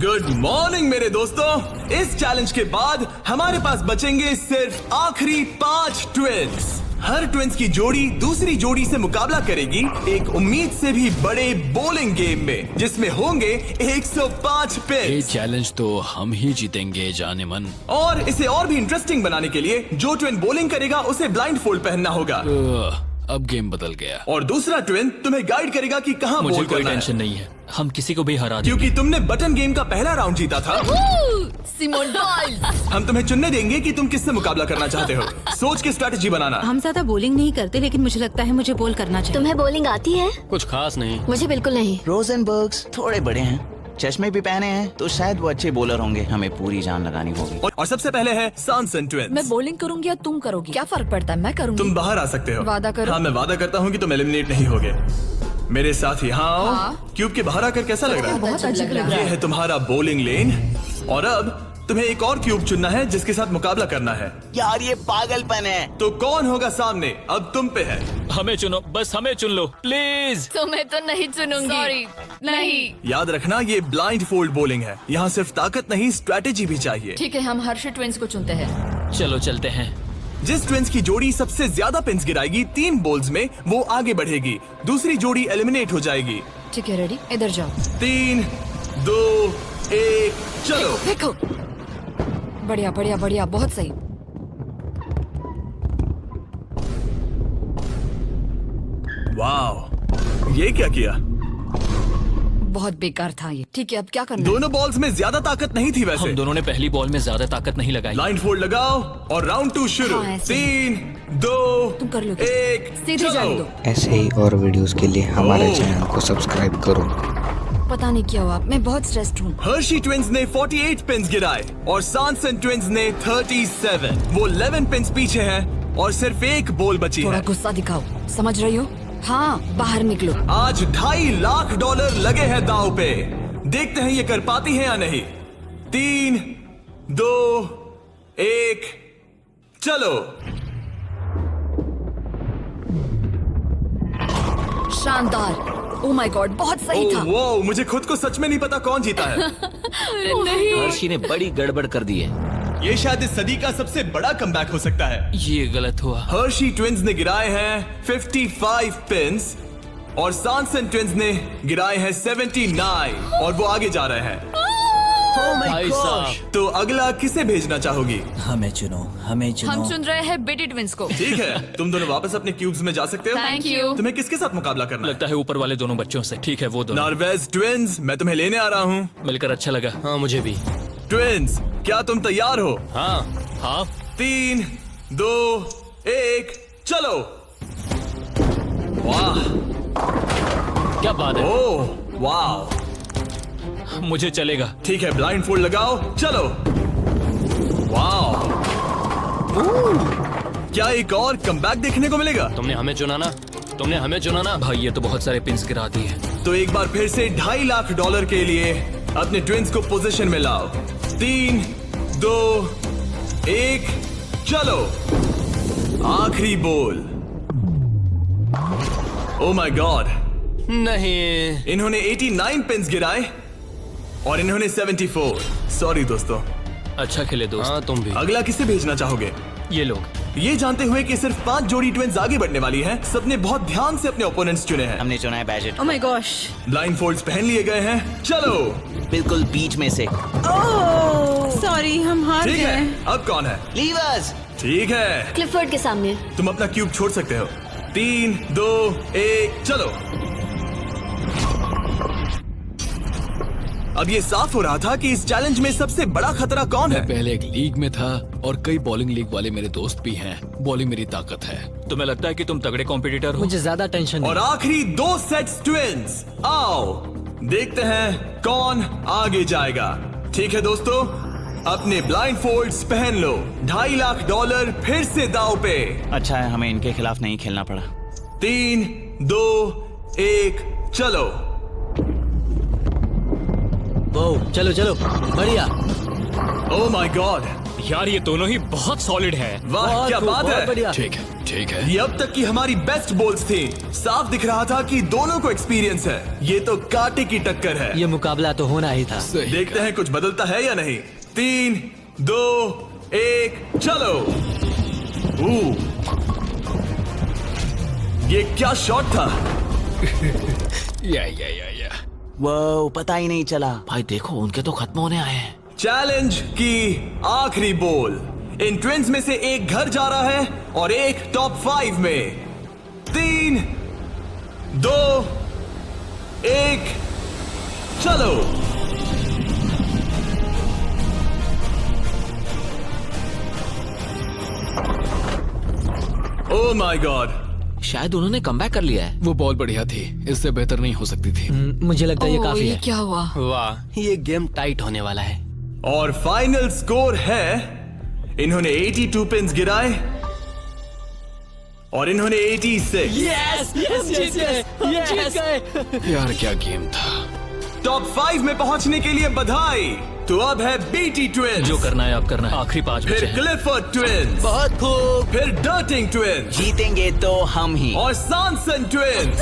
Speaker 1: गुड मॉर्निंग मेरे दोस्तों। इस चैलेंज के बाद हमारे पास बचेंगे सिर्फ आखिरी 5 ट्विंस। हर ट्विंस की जोड़ी दूसरी जोड़ी से मुकाबला करेगी एक उम्मीद से भी बड़े बोलिंग गेम में, जिसमें होंगे 105
Speaker 3: ये
Speaker 1: पिन्स।
Speaker 3: चैलेंज तो हम ही जीतेंगे जाने मन।
Speaker 1: और इसे और भी इंटरेस्टिंग बनाने के लिए जो ट्विन बॉलिंग करेगा उसे ब्लाइंड फोल्ड पहनना होगा।
Speaker 3: अब गेम बदल गया।
Speaker 1: और दूसरा ट्विन तुम्हें गाइड करेगा कि कहां
Speaker 3: मुझे
Speaker 1: बॉल
Speaker 3: कोई
Speaker 1: करना
Speaker 3: टेंशन
Speaker 1: है,
Speaker 3: नहीं है। हम किसी को भी हरा देंगे।
Speaker 1: क्योंकि तुमने बटन गेम का पहला राउंड जीता था।
Speaker 7: Simone Biles.
Speaker 1: हम तुम्हें चुनने देंगे कि तुम किससे मुकाबला करना चाहते हो। सोच के स्ट्रेटेजी बनाना।
Speaker 2: हम ज्यादा बॉलिंग नहीं करते, लेकिन मुझे लगता है मुझे बॉल करना चाहिए।
Speaker 4: तुम्हें बॉलिंग आती है?
Speaker 3: कुछ खास नहीं।
Speaker 4: मुझे बिल्कुल नहीं।
Speaker 5: रोजनबर्ग्स थोड़े बड़े हैं, चश्मे भी पहने हैं, तो शायद वो अच्छे बॉलर होंगे। हमें पूरी जान लगानी होगी।
Speaker 1: और सबसे पहले है सैमसन ट्विंस।
Speaker 7: मैं बॉलिंग करूंगी या तुम करोगी? क्या फर्क पड़ता है? मैं करूंगी।
Speaker 1: तुम बाहर आ सकते हो।
Speaker 7: वादा करो।
Speaker 1: हाँ, मैं वादा करता हूँ कि तुम एलिमिनेट नहीं होगे। मेरे साथ यहाँ आओ।
Speaker 7: हाँ।
Speaker 1: क्यूब के बाहर आकर कैसा लग रहा है?
Speaker 7: बहुत अजीब लग रहा
Speaker 1: ये
Speaker 7: है।
Speaker 1: है तुम्हारा बॉलिंग लेन। और अब तुम्हें एक और क्यूब चुनना है जिसके साथ मुकाबला करना है।
Speaker 5: यार ये पागलपन है।
Speaker 1: तो कौन होगा सामने? अब तुम पे है।
Speaker 3: हमें चुनो, बस हमें चुन लो प्लीज।
Speaker 7: तुम्हें तो नहीं चुनूंगी। सॉरी, नहीं।
Speaker 1: याद रखना, ये ब्लाइंड फोल्ड बॉलिंग है। यहाँ सिर्फ ताकत नहीं, स्ट्रेटेजी भी चाहिए।
Speaker 7: ठीक है, हम हर्षी ट्विंस को चुनते हैं।
Speaker 3: चलो चलते हैं।
Speaker 1: जिस ट्विंस की जोड़ी सबसे ज्यादा पिन्स गिराएगी 3 बॉल्स में, वो आगे बढ़ेगी। दूसरी जोड़ी एलिमिनेट हो जाएगी।
Speaker 7: ठीक है, रेडी? इधर जाओ।
Speaker 1: 3, 2, 1, चलो।
Speaker 7: देखो, बढ़िया बढ़िया बढ़िया, बहुत सही।
Speaker 1: वाह, ये क्या किया?
Speaker 7: बहुत बेकार था ये। ठीक है, अब क्या करना है?
Speaker 1: दोनों बॉल्स में ज्यादा ताकत नहीं थी वैसे।
Speaker 3: हम दोनों ने पहली बॉल में ज्यादा ताकत नहीं लगाई।
Speaker 1: ब्लाइंड फोल्ड लगाओ और राउंड 2 शुरू।
Speaker 7: हाँ, ऐसे।
Speaker 1: 3, 2,
Speaker 7: तुम कर लोगे।
Speaker 1: 1
Speaker 7: सीधे जाने दो।
Speaker 8: ऐसे ही और वीडियोस के लिए हमारे चैनल को सब्सक्राइब करो।
Speaker 7: पता नहीं क्या हुआ, मैं बहुत स्ट्रेस्ड हूँ।
Speaker 1: हर्शी ट्विंस ने 48 पिन्स गिराए और सैनसन ट्विंस ने 37। वो 11 पिन्स पीछे हैं और सिर्फ एक बॉल बची
Speaker 7: थोड़ा
Speaker 1: है।
Speaker 7: गुस्सा दिखाओ, समझ रही हो? हाँ, बाहर निकलो।
Speaker 1: आज $2.5 लाख लगे हैं दांव पे। देखते हैं ये कर पाती है या नहीं। 3, 2, 1 चलो।
Speaker 7: शानदार। ओ माय गॉड, बहुत सही था।
Speaker 1: वो मुझे खुद को सच में नहीं पता कौन जीता है।
Speaker 5: हर्षी ने बड़ी गड़बड़ कर दी है।
Speaker 1: ये शायद इस सदी का सबसे बड़ा कमबैक हो सकता है।
Speaker 3: ये गलत हुआ।
Speaker 1: हर्शी ट्विंस ने गिराए हैं 55 पिन्स और सैनसन ट्विंस ने गिराए हैं 79 और वो आगे जा रहे हैं।
Speaker 3: भाई साहब,
Speaker 1: तो अगला किसे भेजना चाहोगी?
Speaker 6: हमें चुनो, हमें चुनो।
Speaker 7: हम चुन रहे हैं बेटी ट्विंस को।
Speaker 1: ठीक है, तुम दोनों वापस अपने क्यूब्स में जा सकते हो।
Speaker 7: Thank you.
Speaker 1: तुम्हें किसके साथ मुकाबला करना है?
Speaker 3: लगता है ऊपर वाले दोनों बच्चों से। ठीक है, वो दोनों।
Speaker 1: नॉर्वेज ट्विंस, मैं तुम्हें लेने आ रहा हूँ।
Speaker 3: मिलकर अच्छा लगा। हाँ, मुझे भी।
Speaker 1: ट्विंस, क्या तुम तैयार हो?
Speaker 3: हाँ हाँ।
Speaker 1: 3, 2, 1 चलो। वाह,
Speaker 3: क्या बात है।
Speaker 1: ओह वाह,
Speaker 3: मुझे चलेगा।
Speaker 1: ठीक है, ब्लाइंड फोल्ड लगाओ, चलो। वाह, क्या एक और कमबैक देखने को मिलेगा?
Speaker 3: तुमने हमें चुना ना। भाई ये तो बहुत सारे पिन्स गिरा दिए।
Speaker 1: तो एक बार फिर से $2.5 लाख के लिए अपने ट्विंस को पोजीशन में लाओ। 3, 2, 1 चलो। आखिरी बॉल। ओ माय गॉड,
Speaker 3: नहीं।
Speaker 1: इन्होंने 89 पिन्स गिराए और इन्होंने 74। सॉरी दोस्तों।
Speaker 3: अच्छा खेले दोस्त। हाँ, तुम भी।
Speaker 1: अगला किसे भेजना चाहोगे?
Speaker 3: ये लोग।
Speaker 1: ये जानते हुए कि सिर्फ 5 जोड़ी ट्विंस आगे बढ़ने वाली हैं, सबने बहुत ध्यान से अपने ओपोनेंट्स चुने हैं।
Speaker 5: हमने चुना है budget.
Speaker 2: Oh my gosh.
Speaker 1: Blindfolds पहन लिए गए हैं, चलो।
Speaker 5: बिल्कुल बीच में से।
Speaker 2: सॉरी, हम हार
Speaker 1: ठीक
Speaker 2: गए।
Speaker 1: है, अब कौन है?
Speaker 5: लीवर्स।
Speaker 1: ठीक है,
Speaker 4: क्लिफर्ड के सामने।
Speaker 1: तुम अपना क्यूब छोड़ सकते हो। 3, 2, 1 चलो। अब ये साफ हो रहा था कि इस चैलेंज में सबसे बड़ा खतरा कौन है।
Speaker 3: पहले एक लीग में था और कई बॉलिंग लीग वाले मेरे दोस्त भी हैं। बॉलिंग मेरी ताकत है। तुम्हें लगता है कि तुम तगड़े कॉम्पिटिटर हो?
Speaker 9: मुझे ज्यादा टेंशन
Speaker 1: और
Speaker 9: नहीं।
Speaker 1: आखिरी 2 सेट्स ट्विंस। आओ देखते हैं कौन आगे जाएगा। ठीक है दोस्तों, अपने ब्लाइंड फोल्ड्स पहन लो। $2.5 लाख फिर से दाव पे।
Speaker 5: अच्छा है हमें इनके खिलाफ नहीं खेलना पड़ा।
Speaker 1: 3, 2, 1 चलो।
Speaker 9: ओ, चलो चलो, बढ़िया।
Speaker 1: ओ माय गॉड,
Speaker 3: यार ये दोनों ही बहुत सॉलिड है।
Speaker 1: वाह क्या बात है।
Speaker 9: बढ़िया।
Speaker 3: ठीक है।
Speaker 1: ये अब तक की हमारी बेस्ट बॉल्स थी। साफ दिख रहा था कि दोनों को एक्सपीरियंस है। ये तो कांटे की टक्कर है।
Speaker 9: ये मुकाबला तो होना ही था।
Speaker 1: देखते हैं कुछ बदलता है या नहीं। 3, 2, 1 चलो। ये क्या शॉट था।
Speaker 3: या।
Speaker 5: वो पता ही नहीं चला। भाई देखो उनके तो खत्म होने आए हैं।
Speaker 1: चैलेंज की आखिरी बॉल। इन ट्विंस में से एक घर जा रहा है और एक टॉप 5 में। 3, 2, 1 चलो। ओ माय गॉड,
Speaker 5: शायद उन्होंने कमबैक कर लिया है।
Speaker 3: वो बॉल बढ़िया थी, इससे बेहतर नहीं हो सकती थी।
Speaker 9: मुझे लगता है ये काफी
Speaker 7: ये
Speaker 9: है।
Speaker 7: क्या हुआ?
Speaker 3: वाह, ये गेम टाइट होने वाला है।
Speaker 1: और फाइनल स्कोर है, इन्होंने 82 पिन्स गिराए और इन्होंने 86।
Speaker 3: यार क्या गेम था।
Speaker 1: टॉप 5 में पहुंचने के लिए बधाई। तो अब है बीटी ट्विंस,
Speaker 3: जो करना है आप करना है। आखिरी 5 बचे
Speaker 1: फिर
Speaker 3: हैं।
Speaker 1: क्लिफर्ड ट्विंस,
Speaker 5: बहुत खूब।
Speaker 1: फिर डर्टिंग ट्विंस
Speaker 5: जीतेंगे तो हम ही।
Speaker 1: और सैनसन ट्विंस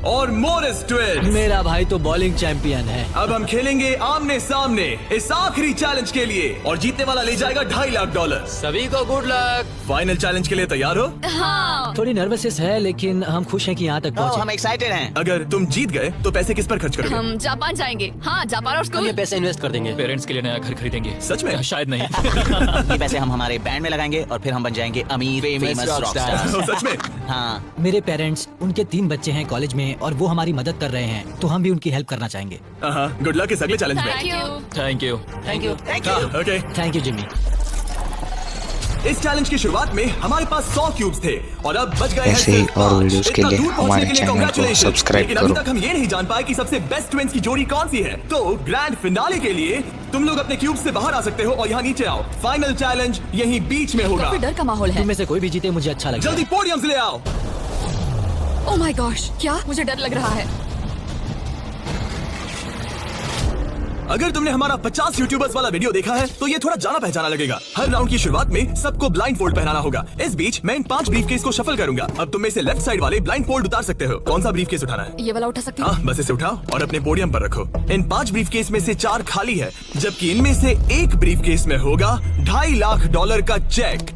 Speaker 1: और मोरिस ट्विंस।
Speaker 9: मेरा भाई तो बॉलिंग चैंपियन है।
Speaker 1: अब हम खेलेंगे आमने सामने इस आखिरी चैलेंज के लिए और जीतने वाला ले जाएगा $2.5 लाख।
Speaker 3: सभी को गुड लक।
Speaker 1: फाइनल चैलेंज के लिए तैयार हो?
Speaker 7: हाँ।
Speaker 9: थोड़ी नर्वसनेस है लेकिन हम खुश हैं कि यहाँ तक
Speaker 5: हम
Speaker 9: पहुँचे।
Speaker 5: एक्साइटेड हैं।
Speaker 1: अगर तुम जीत गए तो पैसे किस पर खर्च करोगे?
Speaker 7: हम जापान जाएंगे। हाँ, जापान और स्कूल।
Speaker 3: पैसे इन्वेस्ट कर देंगे। पेरेंट्स के लिए नया घर खरीदेंगे।
Speaker 1: सच में?
Speaker 3: शायद नहीं।
Speaker 5: ये पैसे हम हमारे बैंड में लगाएंगे और फिर हम बन जाएंगे अमीर फेमस रॉकस्टार।
Speaker 1: सच में?
Speaker 5: हाँ।
Speaker 9: मेरे पेरेंट्स, उनके 3 बच्चे हैं कॉलेज में और वो हमारी मदद कर रहे हैं, तो हम भी उनकी हेल्प करना चाहेंगे।
Speaker 1: गुड लक इस अगले चैलेंज में।
Speaker 3: Thank you.
Speaker 1: Okay,
Speaker 9: thank you Jimmy.
Speaker 1: इस चैलेंज की शुरुआत में हमारे पास 100 क्यूब्स थे और अब बच गए हैं
Speaker 8: ऐसे ही
Speaker 1: सिर्फ
Speaker 8: और
Speaker 1: 5।
Speaker 8: वीडियोस के
Speaker 1: इतना
Speaker 8: लिए
Speaker 1: दूर पहुंचने
Speaker 8: हमारे
Speaker 1: के लिए
Speaker 8: चैनल को
Speaker 1: congratulations।
Speaker 8: सब्सक्राइब
Speaker 1: लेकिन अभी
Speaker 8: करो।
Speaker 1: तक हम ये नहीं जान पाए कि सबसे बेस्ट ट्विंस की जोड़ी कौन सी है। तो ग्रैंड फिनाले के लिए तुम लोग अपने क्यूब से बाहर आ सकते हो और यहाँ नीचे आओ। फाइनल चैलेंज यहीं बीच में होगा।
Speaker 7: काफी डर का माहौल है।
Speaker 9: तुम में से कोई भी जीते मुझे अच्छा लगेगा।
Speaker 1: जल्दी पोडियम से ले आओ।
Speaker 7: ओह माय गॉश, क्या मुझे डर लग रहा है।
Speaker 1: अगर तुमने हमारा 50 यूट्यूबर्स वाला वीडियो देखा है तो ये थोड़ा जाना पहचाना लगेगा। हर राउंड की शुरुआत में सबको ब्लाइंड फोल्ड पहनाना होगा। इस बीच मैं इन 5 ब्रीफकेस को शफल करूंगा। अब तुम में से लेफ्ट साइड वाले ब्लाइंड फोल्ड उतार सकते हो। कौन सा ब्रीफकेस उठाना है?
Speaker 7: ये वाला उठा सकती हूँ?
Speaker 1: हाँ, बस इसे उठाओ और अपने पोडियम पर रखो। इन 5 ब्रीफकेस में से 4 खाली है, जबकि इनमें से एक ब्रीफकेस में होगा $2.5 लाख का चेक।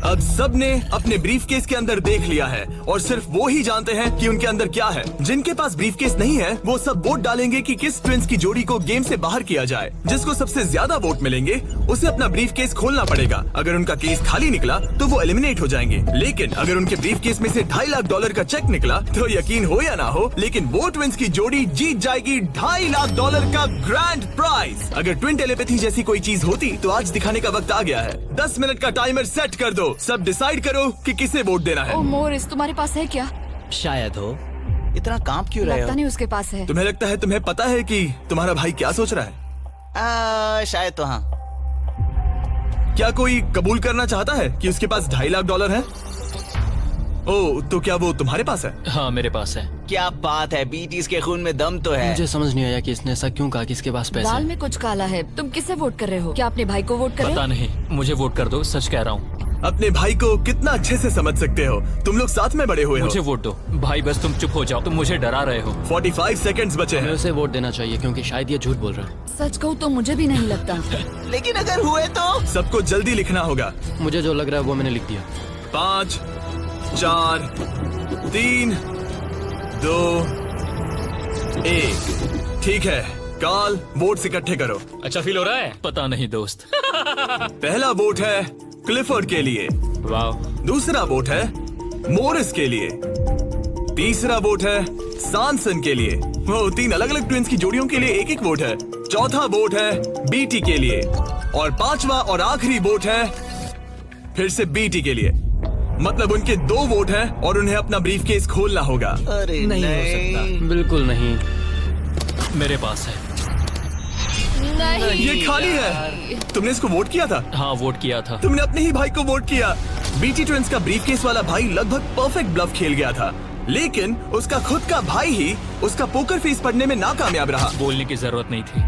Speaker 1: अब सबने अपने ब्रीफकेस के अंदर देख लिया है और सिर्फ वो ही जानते हैं कि उनके अंदर क्या है। जिनके पास ब्रीफकेस नहीं है वो सब वोट डालेंगे कि किस ट्विंस की जोड़ी को गेम से बाहर किया जाए। जिसको सबसे ज्यादा वोट मिलेंगे उसे अपना ब्रीफकेस खोलना पड़ेगा। अगर उनका केस खाली निकला तो वो एलिमिनेट हो जाएंगे। लेकिन अगर उनके ब्रीफकेस में से $2.5 लाख का चेक निकला तो यकीन हो या ना हो, लेकिन वो ट्विंस की जोड़ी जीत जाएगी $2.5 लाख का ग्रैंड प्राइज। अगर ट्विन टेलीपैथी जैसी कोई चीज होती तो आज दिखाने का वक्त आ गया है। 10 मिनट का टाइमर सेट कर दो। सब डिसाइड करो कि किसे वोट देना है।
Speaker 7: ओह मोरिस, तुम्हारे पास है क्या?
Speaker 9: शायद हो।
Speaker 5: इतना कांप क्यों रहे
Speaker 7: लगता
Speaker 5: हो?
Speaker 7: नहीं उसके पास है।
Speaker 1: तुम्हें लगता है तुम्हें पता है कि तुम्हारा भाई क्या सोच रहा है?
Speaker 5: शायद तो हाँ।
Speaker 1: क्या कोई कबूल करना चाहता है कि उसके पास $2.5 लाख है? ओह, तो क्या वो तुम्हारे पास है?
Speaker 3: हाँ, मेरे पास है।
Speaker 5: क्या बात है, बीटीज के खून में दम तो है।
Speaker 3: मुझे समझ नहीं आया कि इसने ऐसा क्यों कहा कि इसके पास पैसे
Speaker 7: दाल
Speaker 3: हैं।
Speaker 7: में कुछ काला है। तुम किसे वोट कर रहे हो? क्या अपने भाई को वोट कर रहे
Speaker 3: पता
Speaker 7: हो?
Speaker 3: नहीं, मुझे वोट कर दो, सच कह रहा हूँ।
Speaker 1: अपने भाई को कितना अच्छे से समझ सकते हो। तुम लोग साथ में बड़े हुए हो।
Speaker 3: मुझे वोट दो भाई, बस तुम चुप हो जाओ। तुम मुझे डरा रहे हो।
Speaker 1: 45 सेकंड्स बचे
Speaker 3: हमें
Speaker 1: हैं।
Speaker 3: उसे वोट देना चाहिए क्योंकि शायद ये झूठ बोल रहा है।
Speaker 7: सच कहूँ तो मुझे भी नहीं लगता।
Speaker 5: लेकिन अगर हुए तो?
Speaker 1: सबको जल्दी लिखना होगा।
Speaker 3: मुझे जो लग रहा है वो मैंने लिख दिया।
Speaker 1: 5, 4, 3, 2, 1। ठीक है, कॉल वोट्स इकट्ठे करो।
Speaker 3: अच्छा फील हो रहा है? पता नहीं दोस्त।
Speaker 1: पहला वोट है क्लिफोर्ड के लिए।
Speaker 3: वाह।
Speaker 1: दूसरा वोट है मोरिस के लिए। तीसरा वोट है सैनसन के लिए। वो 3 अलग अलग ट्विंस की जोड़ियों के लिए एक वोट है। चौथा वोट है बीटी के लिए और 5वां और आखिरी वोट है फिर से बीटी के लिए। मतलब उनके 2 वोट हैं और उन्हें अपना ब्रीफकेस खोलना होगा।
Speaker 5: अरे
Speaker 9: नहीं हो सकता।
Speaker 3: बिल्कुल नहीं, मेरे पास है।
Speaker 1: ये खाली है। तुमने इसको वोट किया था?
Speaker 3: हाँ, वोट किया था।
Speaker 1: तुमने अपने ही भाई को वोट किया। बीटी ट्विंस का ब्रीफकेस वाला भाई लगभग परफेक्ट ब्लफ खेल गया था, लेकिन उसका खुद का भाई ही उसका पोकर फेस पढ़ने में नाकामयाब रहा।
Speaker 3: बोलने की जरूरत नहीं थी।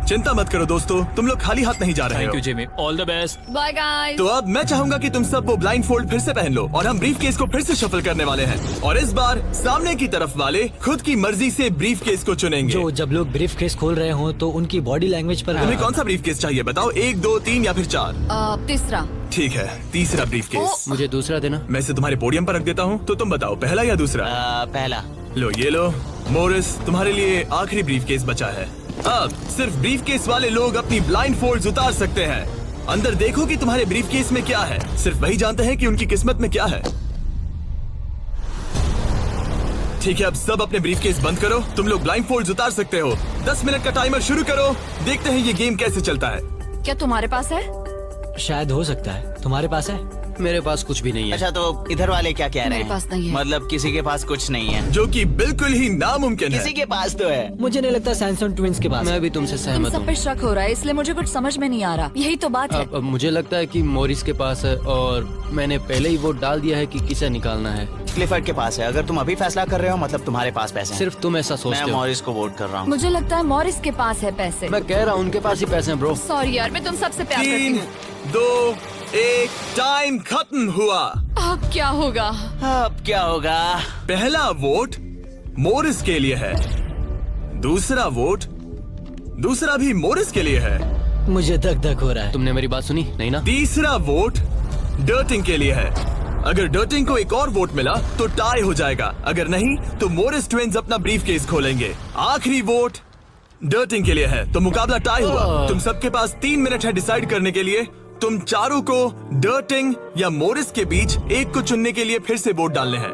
Speaker 1: चिंता मत करो दोस्तों, तुम लोग खाली हाथ नहीं जा रहे
Speaker 3: थैंक
Speaker 1: हो।
Speaker 3: You Jimmy, all the best.
Speaker 7: Bye guys.
Speaker 1: तो अब मैं चाहूंगा कि तुम सब वो ब्लाइंड फोल्ड फिर से पहन लो और हम ब्रीफकेस को फिर से शफल करने वाले हैं। और इस बार सामने की तरफ वाले खुद की मर्जी से ब्रीफकेस को चुनेंगे।
Speaker 9: जो जब लोग ब्रीफकेस खोल रहे हो तो उनकी बॉडी लैंग्वेज पर
Speaker 1: तुम्हें कौन सा ब्रीफकेस चाहिए बताओ? 1, 2, 3 या फिर 4?
Speaker 7: तीसरा।
Speaker 1: ठीक है, तीसरा ब्रीफकेस।
Speaker 3: मुझे दूसरा देना।
Speaker 1: मैं इसे तुम्हारे पोडियम पर रख देता हूँ, तो तुम बताओ पहला या दूसरा?
Speaker 5: पहला।
Speaker 1: लो ये लो मोरिस, तुम्हारे लिए आखिरी ब्रीफकेस बचा है। अब सिर्फ ब्रीफकेस वाले लोग अपनी ब्लाइंड फोल्ड्स उतार सकते हैं। अंदर देखो कि तुम्हारे ब्रीफकेस में क्या है। सिर्फ वही जानते हैं कि उनकी किस्मत में क्या है। ठीक है, अब सब अपने ब्रीफकेस बंद करो। तुम लोग ब्लाइंड फोल्ड्स उतार सकते हो। 10 मिनट का टाइमर शुरू करो। देखते हैं ये गेम कैसे चलता है।
Speaker 7: क्या तुम्हारे पास है?
Speaker 9: शायद हो सकता है। तुम्हारे पास है?
Speaker 3: मेरे पास कुछ भी नहीं है।
Speaker 5: अच्छा, तो इधर वाले क्या कह रहे
Speaker 7: मेरे
Speaker 5: हैं?
Speaker 7: पास नहीं है।
Speaker 5: मतलब किसी के पास कुछ नहीं है?
Speaker 1: जो कि बिल्कुल ही नामुमकिन है।
Speaker 5: किसी के पास तो है।
Speaker 9: मुझे नहीं लगता सैमसंग ट्विंस के पास।
Speaker 3: मैं भी तुमसे
Speaker 7: इन
Speaker 3: सहमत
Speaker 7: सब
Speaker 3: हूँ।
Speaker 7: पे शक हो रहा है, इसलिए मुझे कुछ समझ में नहीं आ रहा। यही तो बात है।
Speaker 3: अब मुझे लगता है कि मोरिस के पास है और मैंने पहले ही वोट डाल दिया है कि किसे निकालना है।
Speaker 5: क्लिफर्ड के पास है। अगर तुम अभी फैसला कर रहे हो मतलब तुम्हारे पास पैसे हैं।
Speaker 3: सिर्फ तुम ऐसा
Speaker 5: मैं
Speaker 3: सोचते हो।
Speaker 5: मॉरिस को वोट कर रहा हूँ।
Speaker 7: मुझे लगता है मॉरिस के पास है पैसे।
Speaker 3: मैं कह रहा हूँ उनके पास ही पैसे हैं ब्रो।
Speaker 7: सॉरी यार, मैं तुम सबसे प्यार करती
Speaker 1: 3,
Speaker 7: हूँ।
Speaker 1: 2, 1 टाइम खत्म हुआ।
Speaker 7: अब क्या होगा?
Speaker 5: अब क्या होगा?
Speaker 1: पहला वोट मोरिस के लिए है। दूसरा वोट दूसरा भी मोरिस के लिए है।
Speaker 9: मुझे धक धक हो रहा है।
Speaker 3: तुमने मेरी बात सुनी नहीं ना?
Speaker 1: तीसरा वोट डर्टिंग के लिए है। अगर डर्टिंग को एक और वोट मिला तो टाई हो जाएगा। अगर नहीं तो मोरिस ट्विंस अपना ब्रीफकेस खोलेंगे। आखिरी वोट डर्टिंग के लिए है, तो मुकाबला टाई हुआ। तुम सबके पास 3 मिनट है डिसाइड करने के लिए तुम चारों को डर्टिंग या मोरिस के बीच एक को चुनने के लिए फिर से वोट डालने हैं।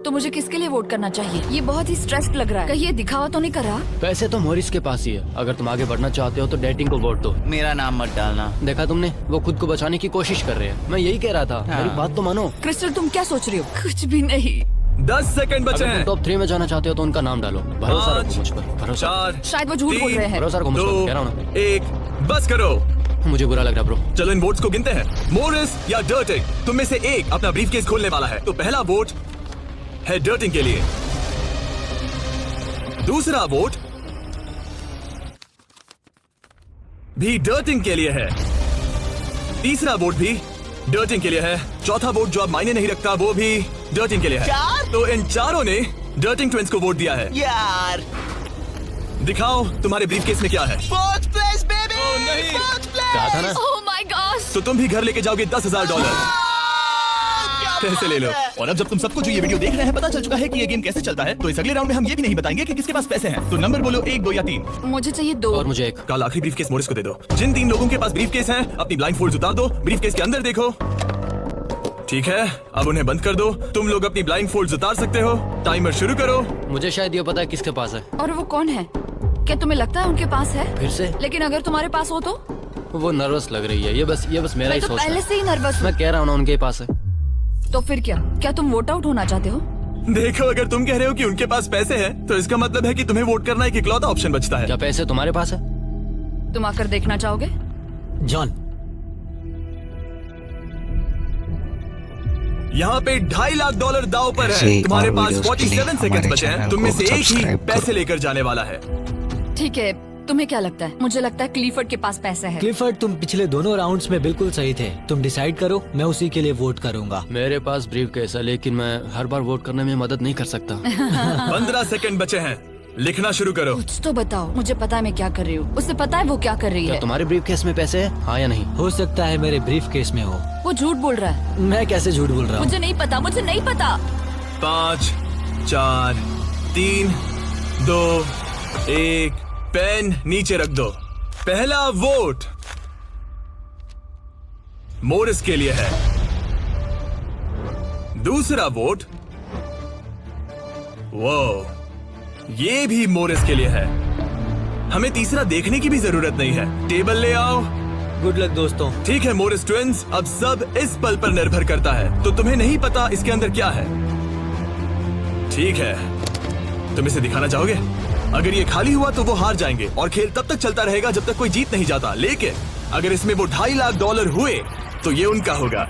Speaker 7: तो मुझे किसके लिए वोट करना चाहिए? ये बहुत ही स्ट्रेस्ड लग रहा है। कहीं ये दिखावा तो नहीं कर रहा?
Speaker 9: पैसे तो मोरिस के पास ही है। अगर तुम आगे बढ़ना चाहते हो तो डेटिंग को वोट दो।
Speaker 5: मेरा नाम मत डालना।
Speaker 9: देखा तुमने, वो खुद को बचाने की कोशिश कर रहे हैं। मैं यही कह रहा था, मेरी बात तो मानो।
Speaker 7: क्रिस्टल तुम क्या सोच रही हो? कुछ भी नहीं।
Speaker 1: 10 सेकंड बचे
Speaker 9: अगर
Speaker 1: हैं।
Speaker 9: तुम टॉप 3 में जाना चाहते हो तो उनका नाम डालो। भरोसा रखो मुझ पर, भरोसा।
Speaker 1: 4,
Speaker 7: शायद वो झूठ बोल रहे हैं।
Speaker 9: भरोसा रखो मुझ पर, कह रहा हूँ ना।
Speaker 1: 1 बस करो।
Speaker 9: मुझे बुरा लग रहा ब्रो।
Speaker 1: चलो इन वोट्स को गिनते हैं। मोरिस या डर्टिंग, तुम में से एक अपना ब्रीफकेस खोलने वाला है। तो पहला वोट है डर्टिंग के लिए, दूसरा वोट भी डर्टिंग के लिए है, तीसरा वोट भी डर्टिंग के लिए है, चौथा वोट जो अब मायने नहीं रखता वो भी डर्टिंग के लिए है। तो इन चारों ने डर्टिंग ट्विंस को वोट दिया है।
Speaker 5: यार
Speaker 1: दिखाओ तुम्हारे ब्रीफकेस में क्या है।
Speaker 5: Fourth place baby.
Speaker 1: नहीं।
Speaker 9: कहा था ना।
Speaker 7: Oh my God.
Speaker 1: तो तुम भी घर लेके जाओगे $10,000। पैसे ले लो। और अब जब तुम सबको जो ये वीडियो देख रहे हैं पता चल चुका है कि ये गेम कैसे चलता है, तो इस अगले राउंड में हम ये भी नहीं बताएंगे कि किसके पास पैसे हैं। तो नंबर बोलो, 1, 2 या 3।
Speaker 7: मुझे चाहिए 2।
Speaker 9: और मुझे 1।
Speaker 1: कल आखिरी ब्रीफकेस मोरिस को दे दो। जिन 3 लोगों के पास ब्रीफकेस हैं अपनी ब्लाइंडफोल्ड्स उतार दो, ब्रीफकेस के अंदर देखो। ठीक है, अब उन्हें बंद कर दो। तुम लोग अपनी ब्लाइंडफोल्ड्स उतार सकते हो। टाइमर शुरू करो।
Speaker 9: मुझे शायद ये पता है किसके पास है।
Speaker 7: और वो कौन है? क्या तुम्हें लगता है उनके पास है?
Speaker 9: फिर से
Speaker 7: लेकिन अगर तुम्हारे पास हो तो?
Speaker 9: वो नर्वस लग रही है। ये बस मेरा
Speaker 7: मैं
Speaker 9: ही
Speaker 7: तो
Speaker 9: सोच
Speaker 7: पहले से ही नर्वस हूँ।
Speaker 9: मैं कह रहा हूँ ना, उनके पास है।
Speaker 7: तो फिर क्या तुम वोट आउट होना चाहते हो?
Speaker 1: देखो, अगर तुम कह रहे हो कि उनके पास पैसे हैं तो इसका मतलब है कि तुम्हें वोट करना एक इकलौता ऑप्शन बचता है।
Speaker 9: क्या पैसे तुम्हारे पास है?
Speaker 7: तुम आकर देखना चाहोगे?
Speaker 9: जॉन,
Speaker 1: यहाँ पे $2.5 लाख दाव पर
Speaker 8: ऐसे
Speaker 1: है।
Speaker 8: ही
Speaker 1: तुम्हारे
Speaker 8: और
Speaker 1: पास
Speaker 8: वीडियोस के लिए
Speaker 1: 47 सेकंड
Speaker 8: हमारे
Speaker 1: बचे हैं।
Speaker 8: चैनल
Speaker 1: तुम में
Speaker 8: को
Speaker 1: से एक ही
Speaker 8: सब्सक्राइब करो।
Speaker 1: पैसे लेकर जाने वाला है।
Speaker 7: ठीक है, तुम्हें क्या लगता है? मुझे लगता है क्लीफर्ड के पास पैसे है।
Speaker 9: क्लिफर्ड, तुम पिछले दोनों राउंड्स में बिल्कुल सही थे। तुम डिसाइड करो, मैं उसी के लिए वोट करूंगा। मेरे पास ब्रीफकेस है, लेकिन मैं हर बार वोट करने में मदद नहीं कर सकता।
Speaker 1: 15 सेकंड बचे हैं। लिखना शुरू करो।
Speaker 7: कुछ तो बताओ। मुझे पता है मैं क्या कर रही हूँ। उसे पता है वो क्या कर रही
Speaker 9: क्या
Speaker 7: है।
Speaker 9: तुम्हारे ब्रीफकेस में पैसे हैं? हाँ या नहीं?
Speaker 6: हो सकता है मेरे ब्रीफकेस में हो।
Speaker 7: वो झूठ बोल रहा है।
Speaker 6: मैं कैसे झूठ बोल रहा हूँ?
Speaker 7: मुझे नहीं पता, मुझे नहीं पता।
Speaker 1: 5, 4, 3, 2, 1। पेन नीचे रख दो। पहला वोट मोरिस के लिए है, दूसरा वोट वो ये भी मोरिस के लिए है। हमें तीसरा देखने की भी जरूरत नहीं है। टेबल ले आओ।
Speaker 6: गुड लक दोस्तों।
Speaker 1: ठीक है मोरिस ट्विंस, अब सब इस पल पर निर्भर करता है। तो तुम्हें नहीं पता इसके अंदर क्या है। ठीक है, तुम इसे दिखाना चाहोगे? अगर ये खाली हुआ तो वो हार जाएंगे और खेल तब तक चलता रहेगा जब तक कोई जीत नहीं जाता। लेकिन अगर इसमें वो $2.5 लाख हुए तो ये उनका होगा।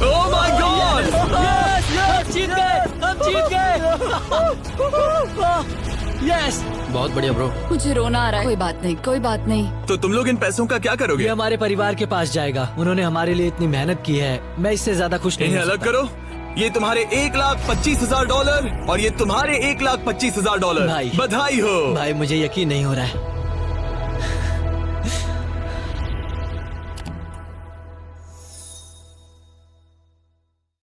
Speaker 1: Oh my God!
Speaker 6: जीत गए, हम जीत गए। यस,
Speaker 9: बहुत बढ़िया ब्रो।
Speaker 7: मुझे रोना आ रहा है। कोई बात नहीं, कोई बात नहीं।
Speaker 1: तो तुम लोग इन पैसों का क्या
Speaker 6: ये
Speaker 1: करोगे?
Speaker 6: हमारे परिवार के पास जाएगा। उन्होंने हमारे लिए इतनी मेहनत की है, मैं इससे ज्यादा खुश नहीं
Speaker 1: इन्हें
Speaker 6: हो
Speaker 1: अलग
Speaker 6: सकता।
Speaker 1: करो। ये तुम्हारे $1,25,000 और ये तुम्हारे $1,25,000।
Speaker 6: भाई।
Speaker 1: बधाई हो।
Speaker 6: भाई मुझे यकीन नहीं हो रहा है।